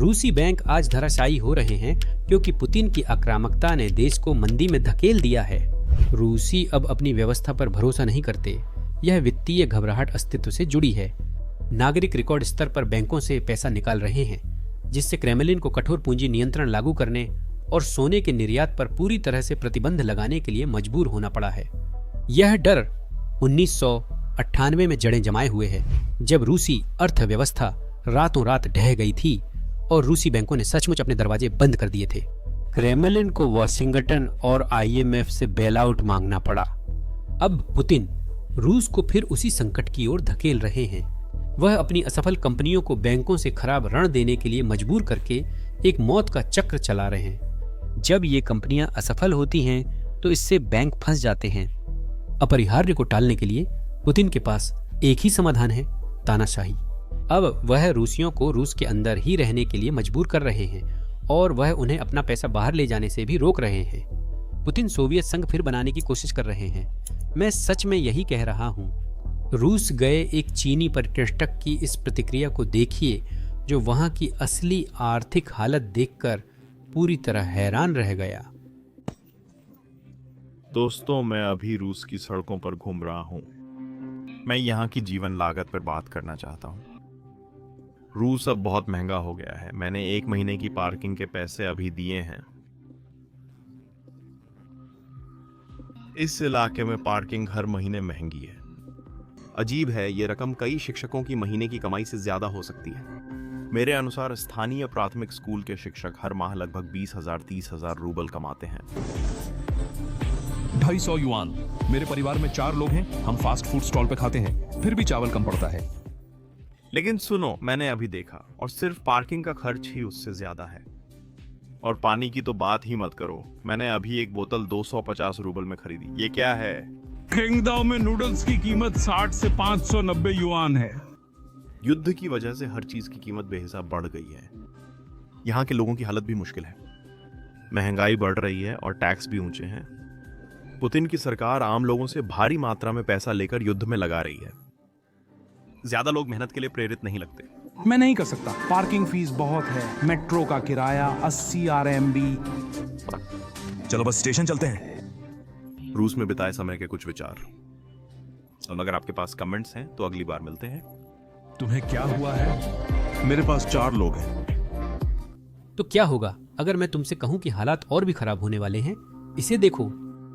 रूसी बैंक आज धराशायी हो रहे हैं क्योंकि पुतिन की आक्रामकता ने देश को मंदी में धकेल दिया है। रूसी अब अपनी व्यवस्था पर भरोसा नहीं करते। यह वित्तीय घबराहट अस्तित्व से जुड़ी है। नागरिक रिकॉर्ड स्तर पर बैंकों से पैसा निकाल रहे हैं, जिससे क्रेमलिन को कठोर पूंजी नियंत्रण लागू करने और सोने के निर्यात पर पूरी तरह से प्रतिबंध लगाने के लिए मजबूर होना पड़ा है। यह डर 1998 में जड़ें जमाए हुए है, जब रूसी अर्थव्यवस्था रातों रात ढह गई थी और रूसी बैंकों ने सचमुच अपने दरवाजे बंद कर दिए थे। क्रेमलिन को वॉशिंगटन और IMF से बेल आउट मांगना पड़ा। अब पुतिन रूस को फिर उसी संकट की ओर धकेल रहे हैं। वह अपनी असफल कंपनियों को बैंकों से खराब ऋण देने के लिए मजबूर करके एक मौत का चक्र चला रहे हैं। जब ये कंपनियां असफल होती हैं तो इससे बैंक फंस जाते हैं। अपरिहार्य को टालने के लिए पुतिन के पास एक ही समाधान है, तानाशाही। अब वह रूसियों को रूस के अंदर ही रहने के लिए मजबूर कर रहे हैं और वह उन्हें अपना पैसा बाहर ले जाने से भी रोक रहे हैं। पुतिन सोवियत संघ फिर बनाने की कोशिश कर रहे हैं। मैं सच में यही कह रहा हूँ। रूस गए एक चीनी पर्यटक की इस प्रतिक्रिया को देखिए, जो वहां की असली आर्थिक हालत देखकर पूरी तरह हैरान रह गया। दोस्तों, मैं अभी रूस की सड़कों पर घूम रहा हूँ। मैं यहाँ की जीवन लागत पर बात करना चाहता हूँ। रूस अब बहुत महंगा हो गया है। मैंने 1 महीने की पार्किंग के पैसे अभी दिए हैं। इस इलाके में पार्किंग हर महीने महंगी है। अजीब है, ये रकम कई शिक्षकों की महीने की कमाई से ज्यादा हो सकती है। मेरे अनुसार स्थानीय प्राथमिक स्कूल के शिक्षक हर माह लगभग 20,000-30,000 रूबल कमाते हैं। 250 युआन। मेरे परिवार में 4 लोग हैं। हम फास्ट फूड स्टॉल पे खाते हैं, फिर भी चावल कम पड़ता है। लेकिन सुनो, मैंने अभी देखा और सिर्फ पार्किंग का खर्च ही उससे ज्यादा है। और पानी की तो बात ही मत करो। मैंने अभी एक बोतल 250 रूबल में खरीदी। ये क्या है? किंगदाओ में नूडल्स की कीमत 60 से 590 युआन है। युद्ध की वजह से हर चीज की कीमत बेहिसाब बढ़ गई है। यहाँ के लोगों की हालत भी मुश्किल है। महंगाई बढ़ रही है और टैक्स भी ऊंचे हैं। पुतिन की सरकार आम लोगों से भारी मात्रा में पैसा लेकर युद्ध में लगा रही है। ज्यादा लोग मेहनत के लिए प्रेरित नहीं लगते। मैं नहीं कर सकता। पार्किंग फीस बहुत है, मेट्रो का किराया 80 RMB। चलो बस स्टेशन चलते हैं। रूस में बिताए समय के कुछ विचार। और अगर आपके पास कमेंट्स हैं तो अगली बार मिलते हैं। तुम्हें क्या हुआ है? मेरे पास 4 लोग हैं। तो क्या होगा अगर मैं तुमसे कहूं कि हालात और भी खराब होने वाले हैं? इसे देखो।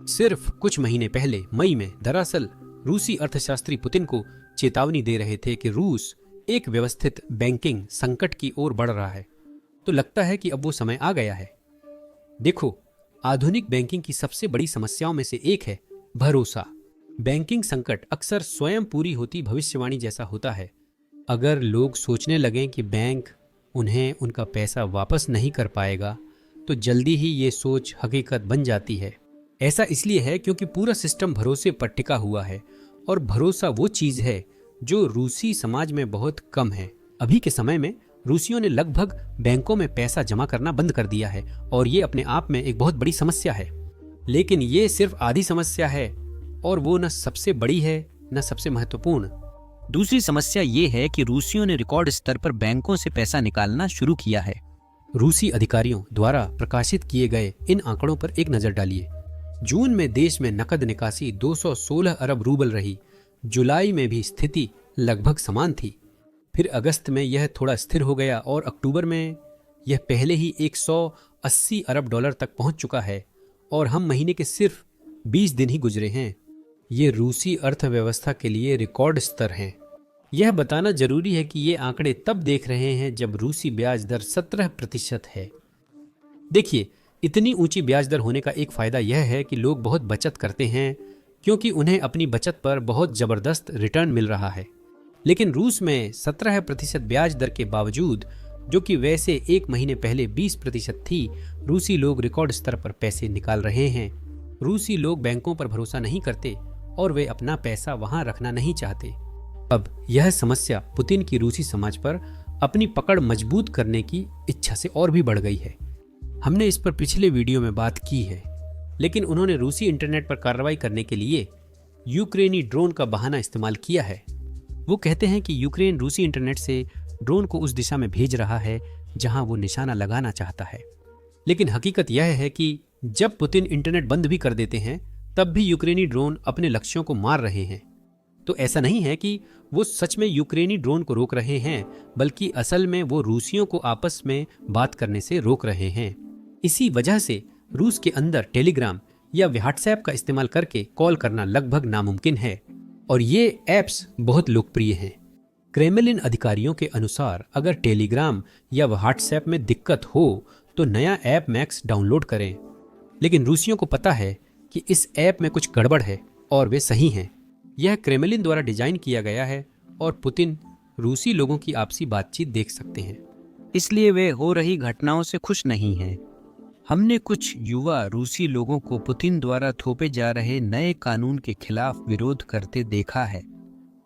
सिर्फ कुछ महीने पहले मई में दरअसल रूसी अर्थशास्त्री पुतिन को चेतावनी दे रहे थे कि रूस एक व्यवस्थित बैंकिंग संकट की ओर बढ़ रहा है। तो लगता है कि अब वो समय आ गया है। देखो, आधुनिक बैंकिंग की सबसे बड़ी समस्याओं में से एक है भरोसा। बैंकिंग संकट अक्सर स्वयं पूरी होती भविष्यवाणी जैसा होता है। अगर लोग सोचने लगें कि बैंक उन्हें उनका पैसा वापस नहीं कर पाएगा, तो जल्दी ही ये सोच हकीकत बन जाती है। ऐसा इसलिए है क्योंकि पूरा सिस्टम भरोसे पर टिका हुआ है और भरोसा वो चीज है जो रूसी समाज में बहुत कम है। अभी के समय में रूसियों ने लगभग बैंकों में पैसा जमा करना बंद कर दिया है और ये अपने आप में एक बहुत बड़ी समस्या है। लेकिन ये सिर्फ आधी समस्या है और वो न सबसे बड़ी है न सबसे महत्वपूर्ण। दूसरी समस्या ये है कि रूसियों ने रिकॉर्ड स्तर पर बैंकों से पैसा निकालना शुरू किया है। रूसी अधिकारियों द्वारा प्रकाशित किए गए इन आंकड़ों पर एक नजर डालिए। जून में देश में नकद निकासी 216 अरब रूबल रही। जुलाई में भी स्थिति लगभग समान थी। फिर अगस्त में यह थोड़ा स्थिर हो गया और अक्टूबर में यह पहले ही 180 अरब डॉलर तक पहुंच चुका है और हम महीने के सिर्फ 20 दिन ही गुजरे हैं। ये रूसी अर्थव्यवस्था के लिए रिकॉर्ड स्तर हैं। यह बताना जरूरी है कि ये आंकड़े तब देख रहे हैं जब रूसी ब्याज दर 17% है। देखिए, इतनी ऊंची ब्याज दर होने का एक फायदा यह है कि लोग बहुत बचत करते हैं क्योंकि उन्हें अपनी बचत पर बहुत जबरदस्त रिटर्न मिल रहा है। लेकिन रूस में 17% ब्याज दर के बावजूद, जो कि वैसे 1 महीने पहले 20% थी, रूसी लोग रिकॉर्ड स्तर पर पैसे निकाल रहे हैं। रूसी लोग बैंकों पर भरोसा नहीं करते और वे अपना पैसा वहां रखना नहीं चाहते। अब यह समस्या पुतिन की रूसी समाज पर अपनी पकड़ मजबूत करने की इच्छा से और भी बढ़ गई है। हमने इस पर पिछले वीडियो में बात की है, लेकिन उन्होंने रूसी इंटरनेट पर कार्रवाई करने के लिए यूक्रेनी ड्रोन का बहाना इस्तेमाल किया है। वो कहते हैं कि यूक्रेन रूसी इंटरनेट से ड्रोन को उस दिशा में भेज रहा है जहां वो निशाना लगाना चाहता है। लेकिन हकीकत यह है कि जब पुतिन इंटरनेट बंद भी कर देते हैं तब भी यूक्रेनी ड्रोन अपने लक्ष्यों को मार रहे हैं। तो ऐसा नहीं है कि वो सच में यूक्रेनी ड्रोन को रोक रहे हैं, बल्कि असल में वो रूसियों को आपस में बात करने से रोक रहे हैं। इसी वजह से रूस के अंदर टेलीग्राम या व्हाट्सएप का इस्तेमाल करके कॉल करना लगभग नामुमकिन है और ये ऐप्स बहुत लोकप्रिय हैं। क्रेमलिन अधिकारियों के अनुसार अगर टेलीग्राम या व्हाट्सएप में दिक्कत हो तो नया ऐप मैक्स डाउनलोड करें। लेकिन रूसियों को पता है कि इस ऐप में कुछ गड़बड़ है और वे सही हैं। यह क्रेमलिन द्वारा डिजाइन किया गया है और पुतिन रूसी लोगों की आपसी बातचीत देख सकते हैं। इसलिए वे हो रही घटनाओं से खुश नहीं हैं। हमने कुछ युवा रूसी लोगों को पुतिन द्वारा थोपे जा रहे नए कानून के खिलाफ विरोध करते देखा है।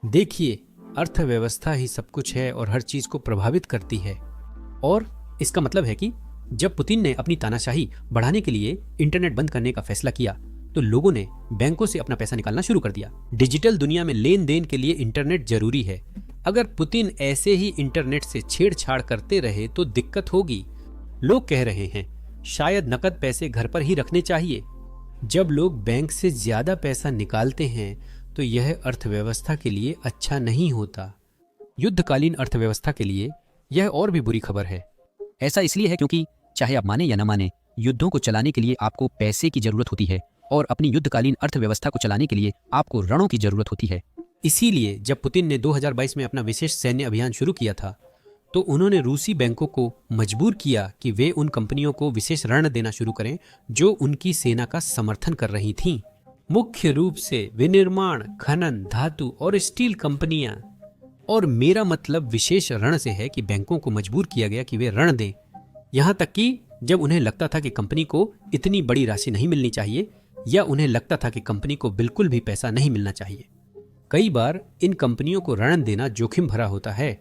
देखिए, अर्थव्यवस्था ही सब कुछ है और हर चीज को प्रभावित करती है। और इसका मतलब है कि जब पुतिन ने अपनी तानाशाही बढ़ाने के लिए इंटरनेट बंद करने का फैसला किया तो लोगों ने बैंकों से अपना पैसा निकालना शुरू कर दिया। डिजिटल दुनिया में लेन देन के लिए इंटरनेट जरूरी है। अगर पुतिन ऐसे ही इंटरनेट से छेड़छाड़ करते रहे तो दिक्कत होगी। लोग कह रहे हैं शायद नकद पैसे घर पर ही रखने चाहिए। जब लोग बैंक से ज्यादा पैसा निकालते हैं तो यह अर्थव्यवस्था के लिए अच्छा नहीं होता। युद्धकालीन अर्थव्यवस्था के लिए यह और भी बुरी खबर है। ऐसा इसलिए है क्योंकि चाहे आप माने या न माने, युद्धों को चलाने के लिए आपको पैसे की जरूरत होती है और अपनी युद्धकालीन अर्थव्यवस्था को चलाने के लिए आपको रणों की जरूरत होती है। इसीलिए जब पुतिन ने 2022 में अपना विशेष सैन्य अभियान शुरू किया था तो उन्होंने रूसी बैंकों को मजबूर किया कि वे उन कंपनियों को विशेष ऋण देना शुरू करें जो उनकी सेना का समर्थन कर रही थीं। मुख्य रूप से विनिर्माण, खनन, धातु और स्टील कंपनियां। और मेरा मतलब विशेष ऋण से है कि बैंकों को मजबूर किया गया कि वे ऋण दें, यहां तक कि जब उन्हें लगता था कि कंपनी को इतनी बड़ी राशि नहीं मिलनी चाहिए या उन्हें लगता था कि कंपनी को बिल्कुल भी पैसा नहीं मिलना चाहिए। कई बार इन कंपनियों को ऋण देना जोखिम भरा होता है,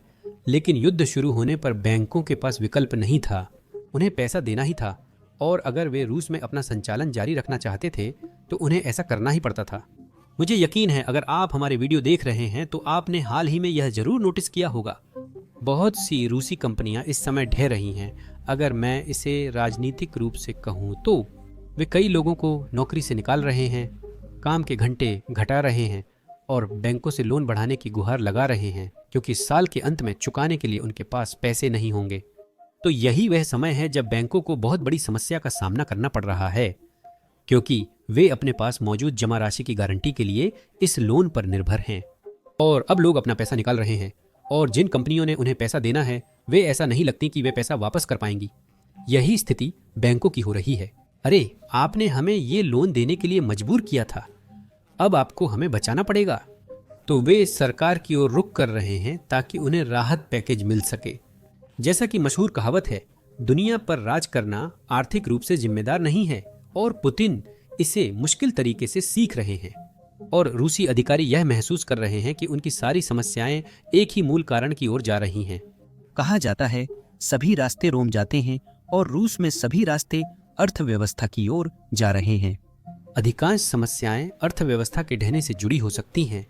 लेकिन युद्ध शुरू होने पर बैंकों के पास विकल्प नहीं था, उन्हें पैसा देना ही था। और अगर वे रूस में अपना संचालन जारी रखना चाहते थे तो उन्हें ऐसा करना ही पड़ता था। मुझे यकीन है अगर आप हमारे वीडियो देख रहे हैं तो आपने हाल ही में यह जरूर नोटिस किया होगा, बहुत सी रूसी कंपनियां इस समय ढह रही हैं। अगर मैं इसे राजनीतिक रूप से कहूं तो वे कई लोगों को नौकरी से निकाल रहे हैं, काम के घंटे घटा रहे हैं और बैंकों से लोन बढ़ाने की गुहार लगा रहे हैं क्योंकि साल के अंत में चुकाने के लिए उनके पास पैसे नहीं होंगे। तो यही वह समय है जब बैंकों को बहुत बड़ी समस्या का सामना करना पड़ रहा है क्योंकि वे अपने पास मौजूद जमा राशि की गारंटी के लिए इस लोन पर निर्भर हैं। और अब लोग अपना पैसा निकाल रहे हैं और जिन कंपनियों ने उन्हें पैसा देना है वे ऐसा नहीं लगती कि वे पैसा वापस कर पाएंगी। यही स्थिति बैंकों की हो रही है। अरे, आपने हमें ये लोन देने के लिए मजबूर किया था, अब आपको हमें बचाना पड़ेगा। तो वे सरकार की ओर रुख कर रहे हैं ताकि उन्हें राहत पैकेज मिल सके। जैसा कि मशहूर कहावत है, दुनिया पर राज करना आर्थिक रूप से जिम्मेदार नहीं है और पुतिन इसे मुश्किल तरीके से सीख रहे हैं। और रूसी अधिकारी यह महसूस कर रहे हैं कि उनकी सारी समस्याएं एक ही मूल कारण की ओर जा रही हैं। कहा जाता है सभी रास्ते रोम जाते हैं और रूस में सभी रास्ते अर्थव्यवस्था की ओर जा रहे हैं। अधिकांश समस्याएं अर्थव्यवस्था के ढहने से जुड़ी हो सकती हैं।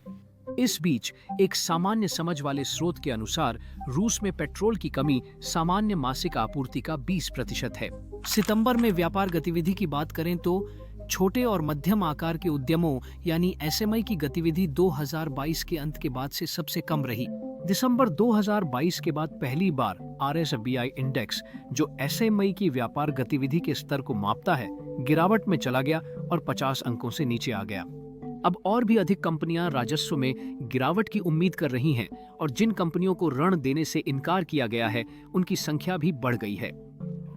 इस बीच एक सामान्य समझ वाले स्रोत के अनुसार रूस में पेट्रोल की कमी सामान्य मासिक आपूर्ति का 20% है। सितंबर में व्यापार गतिविधि की बात करें तो छोटे और मध्यम आकार के उद्यमों यानी एसएमई की गतिविधि 2022 के अंत के बाद से सबसे कम रही। दिसंबर 2022 के बाद पहली बार RSBI इंडेक्स, जो एसएमई की व्यापार गतिविधि के स्तर को मापता है, गिरावट में चला गया और 50 अंकों से नीचे आ गया। अब और भी अधिक कंपनियां राजस्व में गिरावट की उम्मीद कर रही हैं और जिन कंपनियों को ऋण देने से इनकार किया गया है उनकी संख्या भी बढ़ गई है।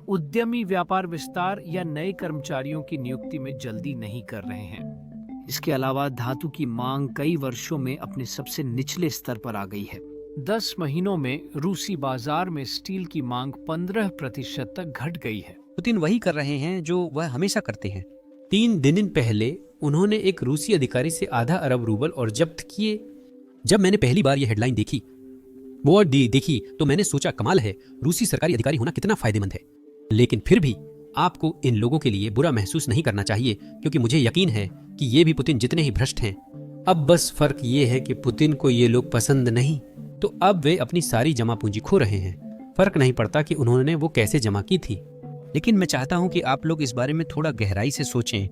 उद्यमी व्यापार विस्तार या नए कर्मचारियों की नियुक्ति में जल्दी नहीं कर रहे हैं। इसके अलावा धातु की मांग कई वर्षों में अपने सबसे निचले स्तर पर आ गई है। 10 महीनों में रूसी बाजार में स्टील की मांग 15% तक घट गई है। पुतिन वही कर रहे हैं जो वह हमेशा करते हैं। 3 दिन पहले उन्होंने एक रूसी अधिकारी से आधा अरब रूबल और जब्त किए। जब मैंने पहली बार यह हेडलाइन देखी तो मैंने सोचा कमाल है, रूसी सरकारी अधिकारी होना कितना फायदेमंद है। लेकिन फिर भी आपको इन लोगों के लिए बुरा महसूस नहीं करना चाहिए क्योंकि मुझे यकीन है कि ये भी पुतिन जितने ही भ्रष्ट हैं। अब बस फर्क ये है कि पुतिन को ये लोग पसंद नहीं, तो अब वे अपनी सारी जमा पूंजी खो रहे हैं फर्क नहीं पड़ता कि उन्होंने वो कैसे जमा की थी। लेकिन मैं चाहता हूं कि आप लोग इस बारे में थोड़ा गहराई से सोचें।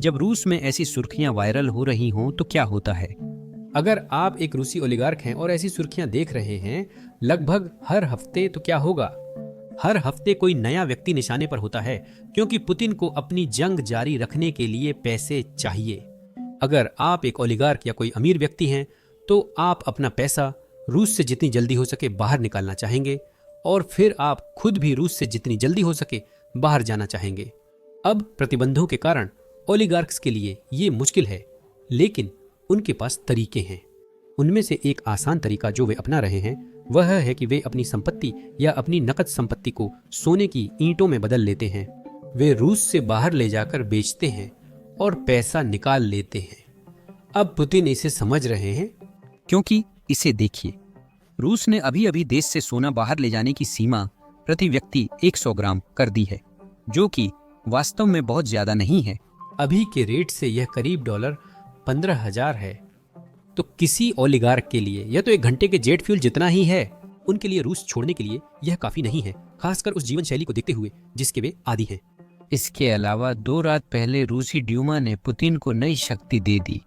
जब रूस में ऐसी सुर्खियां वायरल हो रही हों तो क्या होता है? अगर आप एक रूसी ओलिगार्क हैं और ऐसी सुर्खियां देख रहे हैं लगभग हर हफ्ते, तो क्या होगा? हर हफ्ते कोई नया व्यक्ति निशाने पर होता है, क्योंकि पुतिन को अपनी जंग जारी रखने के लिए पैसे चाहिए। अगर आप एक ओलिगार्क या कोई अमीर व्यक्ति हैं तो आप अपना पैसा रूस से जितनी जल्दी हो सके बाहर निकालना चाहेंगे और फिर आप खुद भी रूस से जितनी जल्दी हो सके बाहर जाना चाहेंगे। अब प्रतिबंधों के कारण ओलिगार्क्स के लिए ये मुश्किल है, लेकिन उनके पास तरीके हैं। उनमें से एक आसान तरीका जो वे अपना रहे हैं वह है कि वे अपनी संपत्ति या अपनी नकद संपत्ति को सोने की ईंटों में बदल लेते हैं। वे रूस से बाहर ले जाकर बेचते हैं और पैसा निकाल लेते हैं। अब पुतिन इसे समझ रहे हैं, क्योंकि इसे देखिए, रूस ने अभी अभी देश से सोना बाहर ले जाने की सीमा प्रति व्यक्ति 100 ग्राम कर दी है, जो कि वास्तव में बहुत ज्यादा नहीं है। अभी के रेट से यह करीब $15,000 है। तो किसी ओलिगार्क के लिए यह तो 1 घंटे के जेट फ्यूल जितना ही है। उनके लिए रूस छोड़ने के लिए यह काफी नहीं है, खासकर उस जीवन शैली को देखते हुए जिसके वे आदी हैं। इसके अलावा 2 रात पहले रूसी ड्यूमा ने पुतिन को नई शक्ति दे दी।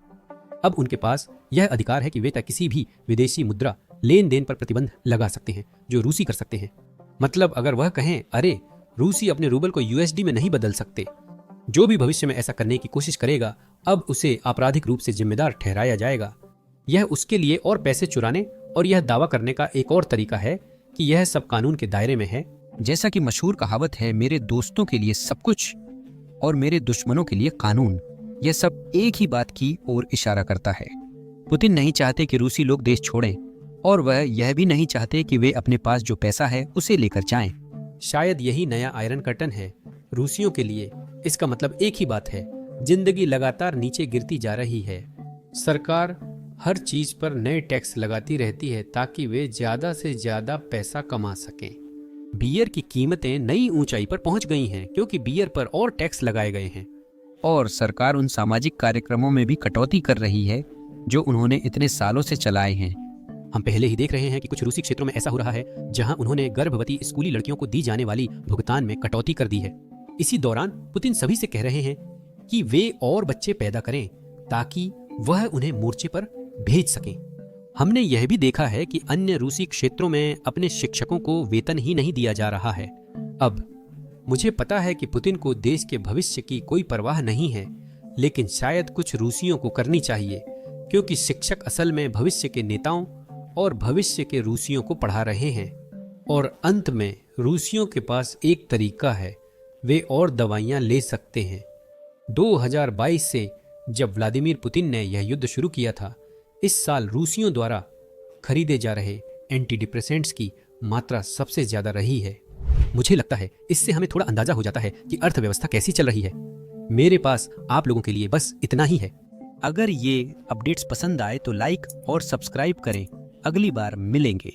अब उनके पास यह अधिकार है कि वे किसी भी विदेशी मुद्रा लेन देन पर प्रतिबंध लगा सकते हैं जो रूसी कर सकते हैं। मतलब अगर वह कहें, अरे रूसी अपने रूबल को यूएसडी में नहीं बदल सकते, जो भी भविष्य में ऐसा करने की कोशिश करेगा अब उसे आपराधिक रूप से जिम्मेदार ठहराया जाएगा। यह उसके लिए और पैसे चुराने और यह दावा करने का एक और तरीका है कि यह सब कानून के दायरे में है। जैसा कि मशहूर कहावत है, मेरे दोस्तों के लिए सब कुछ और मेरे दुश्मनों के लिए कानून। यह सब एक ही बात की ओर इशारा करता है। पुतिन नहीं चाहते कि रूसी लोग देश छोड़ें और वह यह भी नहीं चाहते कि वे अपने पास जो पैसा है उसे लेकर जाएं। शायद यही नया आयरन कर्टन है रूसियों के लिए। इसका मतलब एक ही बात है, जिंदगी लगातार नीचे गिरती जा रही है। सरकार हर चीज पर नए टैक्स लगाती रहती है ताकि वे ज्यादा से ज्यादा पैसा कमा सकें। बियर की कीमतें नई ऊंचाई पर पहुंच गई हैं क्योंकि बियर पर और टैक्स लगाए गए हैं। और सरकार उन सामाजिक कार्यक्रमों में भी कटौती कर रही है जो उन्होंने इतने सालों से चलाए हैं। हम पहले ही देख रहे हैं कि कुछ रूसी क्षेत्रों में ऐसा हो रहा है जहां उन्होंने गर्भवती स्कूली लड़कियों को दी जाने वाली भुगतान में कटौती कर दी है। इसी दौरान पुतिन सभी से कह रहे हैं कि वे और बच्चे पैदा करें ताकि वह उन्हें मोर्चे पर भेज सकें। हमने यह भी देखा है कि अन्य रूसी क्षेत्रों में अपने शिक्षकों को वेतन ही नहीं दिया जा रहा है। अब मुझे पता है कि पुतिन को देश के भविष्य की कोई परवाह नहीं है, लेकिन शायद कुछ रूसियों को करनी चाहिए, क्योंकि शिक्षक असल में भविष्य के नेताओं और भविष्य के रूसियों को पढ़ा रहे हैं। और अंत में रूसियों के पास एक तरीका है, वे और दवाइयां ले सकते हैं। 2022 से जब व्लादिमीर पुतिन ने यह युद्ध शुरू किया था, इस साल रूसियों द्वारा खरीदे जा रहे एंटी डिप्रेसेंट्स की मात्रा सबसे ज्यादा रही है। मुझे लगता है इससे हमें थोड़ा अंदाजा हो जाता है कि अर्थव्यवस्था कैसी चल रही है। मेरे पास आप लोगों के लिए बस इतना ही है। अगर ये अपडेट्स पसंद आए तो लाइक और सब्सक्राइब करें। अगली बार मिलेंगे।